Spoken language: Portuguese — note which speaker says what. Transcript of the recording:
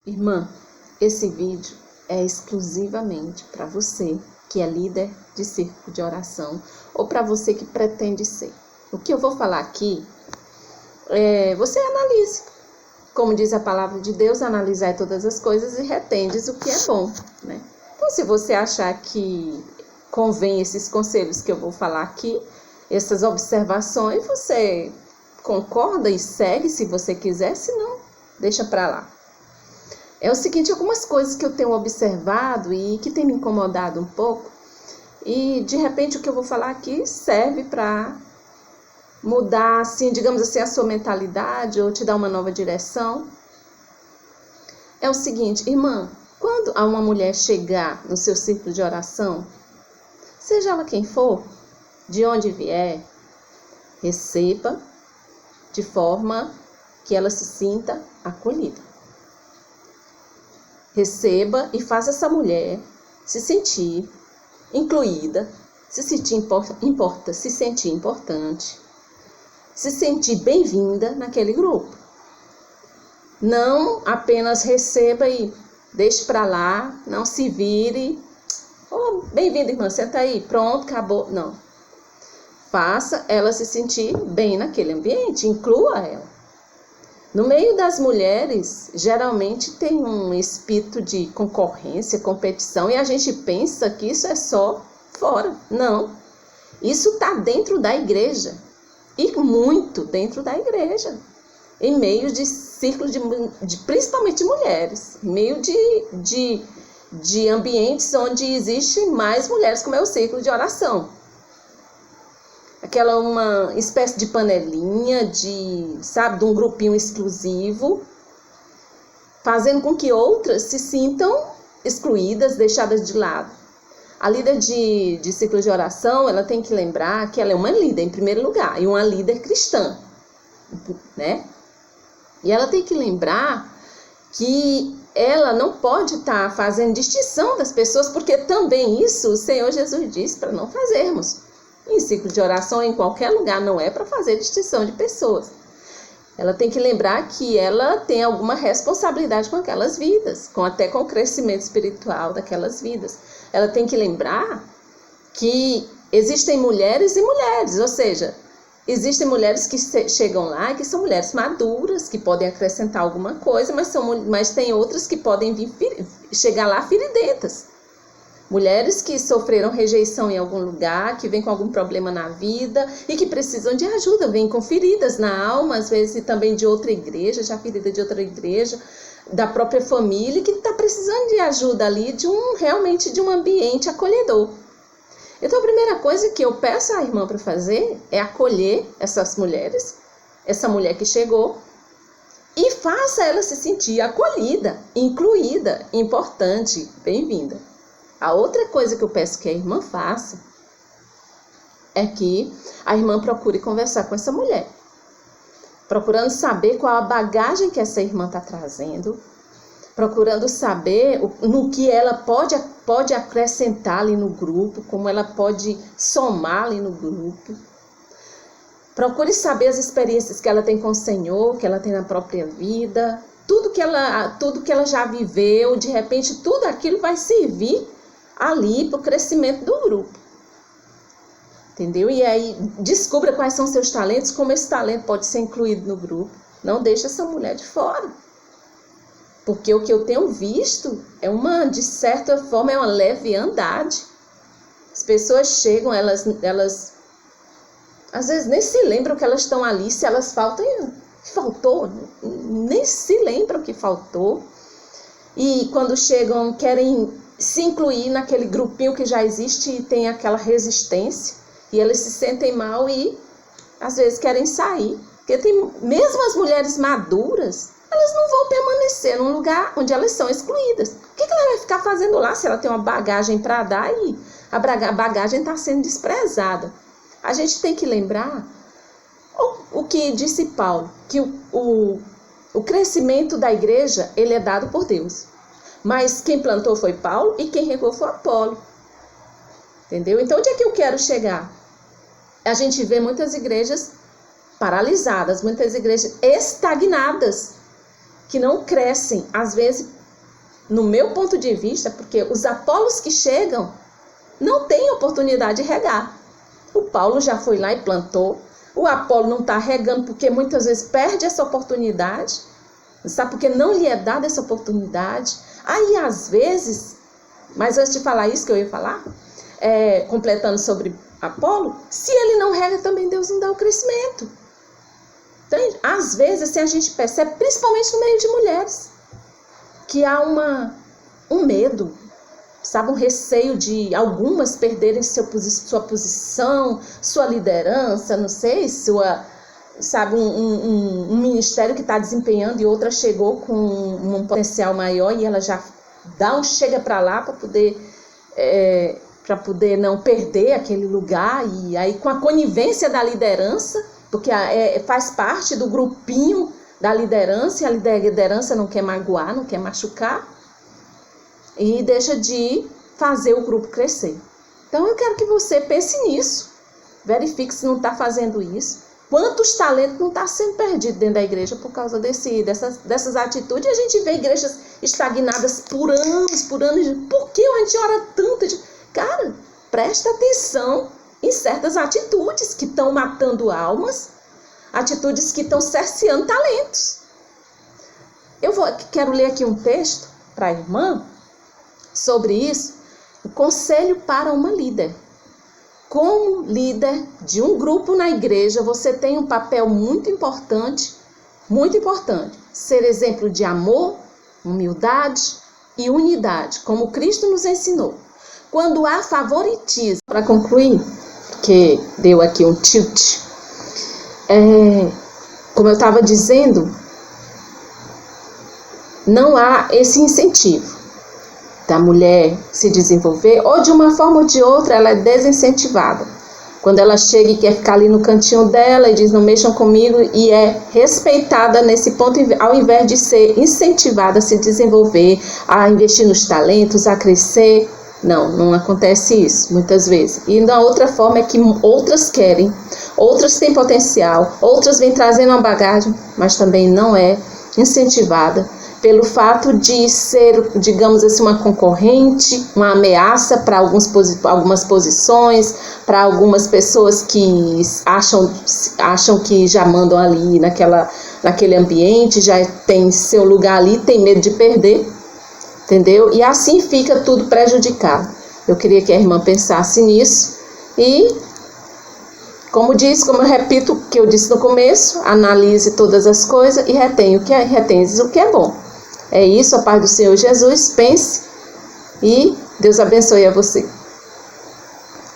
Speaker 1: Irmã, esse vídeo é exclusivamente para você que é líder de círculo de oração ou para você que pretende ser. O que eu vou falar aqui, você analise. Como diz a palavra de Deus, analisai todas as coisas e retendes o que é bom, né? Então, se você achar que convém esses conselhos que eu vou falar aqui, essas observações, você concorda e segue se você quiser, se não, deixa para lá. É o seguinte, algumas coisas que eu tenho observado e que tem me incomodado um pouco, e de repente o que eu vou falar aqui serve para mudar, assim, digamos assim, a sua mentalidade ou te dar uma nova direção. É o seguinte, irmã, quando uma mulher chegar no seu círculo de oração, seja ela quem for, de onde vier, receba de forma que ela se sinta acolhida. Receba e faça essa mulher se sentir incluída, se sentir importante, se sentir bem-vinda naquele grupo. Não apenas receba e deixe para lá, não se vire. Oh, bem-vinda, irmã, senta aí, pronto, acabou. Não. Faça ela se sentir bem naquele ambiente, inclua ela. No meio das mulheres, geralmente tem um espírito de concorrência, competição, e a gente pensa que isso é só fora. Não, isso está dentro da igreja, e muito dentro da igreja, em meio de círculo principalmente de mulheres, em meio de ambientes onde existem mais mulheres, como é o círculo de oração. Aquela uma espécie de panelinha, de um grupinho exclusivo, fazendo com que outras se sintam excluídas, deixadas de lado. A líder de ciclo de oração, ela tem que lembrar que ela é uma líder em primeiro lugar, e uma líder cristã, né? E ela tem que lembrar que ela não pode estar fazendo distinção das pessoas, porque também isso o Senhor Jesus disse para não fazermos. Em ciclo de oração, em qualquer lugar, não é para fazer distinção de pessoas. Ela tem que lembrar que ela tem alguma responsabilidade com aquelas vidas, até com o crescimento espiritual daquelas vidas. Ela tem que lembrar que existem mulheres e mulheres, ou seja, existem mulheres que chegam lá e que são mulheres maduras, que podem acrescentar alguma coisa, mas tem outras que podem chegar lá feridentas. Mulheres que sofreram rejeição em algum lugar, que vêm com algum problema na vida e que precisam de ajuda, vêm com feridas na alma, às vezes também de outra igreja, já ferida de outra igreja, da própria família, que está precisando de ajuda ali, realmente de um ambiente acolhedor. Então a primeira coisa que eu peço à irmã para fazer é acolher essas mulheres, essa mulher que chegou, e faça ela se sentir acolhida, incluída, importante, bem-vinda. A outra coisa que eu peço que a irmã faça é que a irmã procure conversar com essa mulher, procurando saber qual a bagagem que essa irmã está trazendo, procurando saber no que ela pode acrescentar ali no grupo, como ela pode somar ali no grupo. Procure saber as experiências que ela tem com o Senhor, que ela tem na própria vida, tudo que ela já viveu, de repente tudo aquilo vai servir ali para o crescimento do grupo, entendeu? E aí descubra quais são seus talentos, como esse talento pode ser incluído no grupo. Não deixe essa mulher de fora, porque o que eu tenho visto é de certa forma, é uma leviandade. As pessoas chegam, elas às vezes nem se lembram que elas estão ali, se elas faltou, nem se lembram que faltou, e quando chegam querem se incluir naquele grupinho que já existe e tem aquela resistência, e eles se sentem mal e às vezes querem sair, porque mesmo as mulheres maduras, elas não vão permanecer num lugar onde elas são excluídas. O que ela vai ficar fazendo lá se ela tem uma bagagem para dar e a bagagem está sendo desprezada? A gente tem que lembrar o que disse Paulo, que o crescimento da igreja ele é dado por Deus. Mas quem plantou foi Paulo e quem regou foi Apolo. Entendeu? Então, onde é que eu quero chegar? A gente vê muitas igrejas paralisadas, muitas igrejas estagnadas. que não crescem, às vezes, no meu ponto de vista, porque os Apolos que chegam não têm oportunidade de regar. O Paulo já foi lá e plantou, o Apolo não está regando porque muitas vezes perde essa oportunidade, sabe? Porque não lhe é dada essa oportunidade. Aí, às vezes, mas antes de falar isso que eu ia falar, completando sobre Apolo, se ele não rega também, Deus não dá o crescimento. Então, às vezes, assim, a gente percebe, principalmente no meio de mulheres, que há um medo, sabe, um receio de algumas perderem sua posição, sua liderança, não sei, sabe, um ministério que está desempenhando e outra chegou com um potencial maior e ela já dá um chega para lá para poder não perder aquele lugar, e aí com a conivência da liderança, porque faz parte do grupinho da liderança, e a liderança não quer magoar, não quer machucar, e deixa de fazer o grupo crescer. Então eu quero que você pense nisso, verifique se não está fazendo isso. Quantos talentos não estão sendo perdidos dentro da igreja por causa dessas atitudes? E a gente vê igrejas estagnadas por anos. Por que a gente ora tanto? Cara, presta atenção em certas atitudes que estão matando almas, atitudes que estão cerceando talentos. Quero ler aqui um texto para a irmã sobre isso. O conselho para uma líder. Como líder de um grupo na igreja, você tem um papel muito importante, ser exemplo de amor, humildade e unidade, como Cristo nos ensinou. Quando há favoritismo, para concluir, que deu aqui um tilt, como eu estava dizendo, não há esse incentivo da mulher se desenvolver, ou de uma forma ou de outra ela é desincentivada. Quando ela chega e quer ficar ali no cantinho dela e diz não mexam comigo, e é respeitada nesse ponto, ao invés de ser incentivada a se desenvolver, a investir nos talentos, a crescer. Não acontece isso muitas vezes. E da outra forma é que outras querem, outras têm potencial, outras vêm trazendo uma bagagem, mas também não é incentivada, pelo fato de ser, digamos assim, uma concorrente, uma ameaça para algumas posições, para algumas pessoas que acham que já mandam ali naquele ambiente, já tem seu lugar ali, tem medo de perder, entendeu? E assim fica tudo prejudicado. Eu queria que a irmã pensasse nisso e, como eu repito o que eu disse no começo, analise todas as coisas e retenha o que é bom. É isso, a paz do Senhor Jesus, pense e Deus abençoe a você.